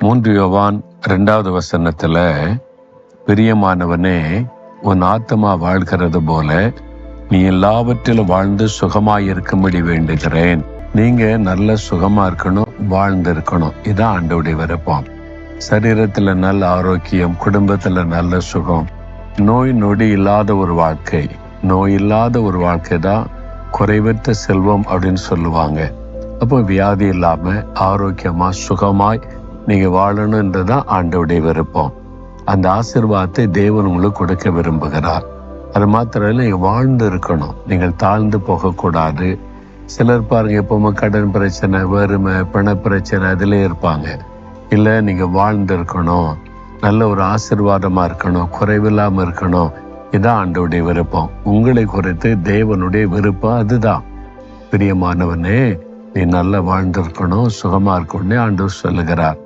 3 யோவான் 2வது வசனத்துல, பிரியமானவனே, உன் ஆத்மா வாழ்கிறது போல நீ எல்லாவற்றிலும் வாழ்ந்து சுகமாயிருக்கும்படி வேண்டுகிறேன். நீங்க நல்ல சுகமா இருக்கணும், வாழ்ந்து இருக்கணும். இதான் ஆண்டவருடைய விருப்பம். சரீரத்துல நல்ல ஆரோக்கியம், குடும்பத்துல நல்ல சுகம், நோய் நொடி இல்லாத ஒரு வாழ்க்கை. நோய் இல்லாத ஒரு வாழ்க்கை தான் குறைவற்ற செல்வம் அப்படின்னு சொல்லுவாங்க. அப்போ வியாதி இல்லாம ஆரோக்கியமா சுகமாய் நீங்க வாழணுன்றதான் ஆண்டவருடைய விருப்பம். அந்த ஆசீர்வாதத்தை தேவன் உங்களுக்கு கொடுக்க விரும்புகிறார். அது மாத்திரம் இல்லை, நீங்கள் வாழ்ந்து இருக்கணும். நீங்கள் தாழ்ந்து போகக்கூடாது. சிலர் பாருங்க, எப்பவுமே கடன் பிரச்சனை, வறுமை, பண பிரச்சனை அதிலே இருப்பாங்க. இல்லை, நீங்கள் வாழ்ந்து இருக்கணும், நல்ல ஒரு ஆசீர்வாதமா இருக்கணும், குறைவில்லாமல் இருக்கணும். இதான் ஆண்டவருடைய விருப்பம். உங்களை குறித்து தேவனுடைய விருப்பம் அதுதான். பிரியமானவனே, நீ நல்லா வாழ்ந்திருக்கணும், சுகமா இருக்கணும்னு ஆண்டவர் சொல்லுகிறார்.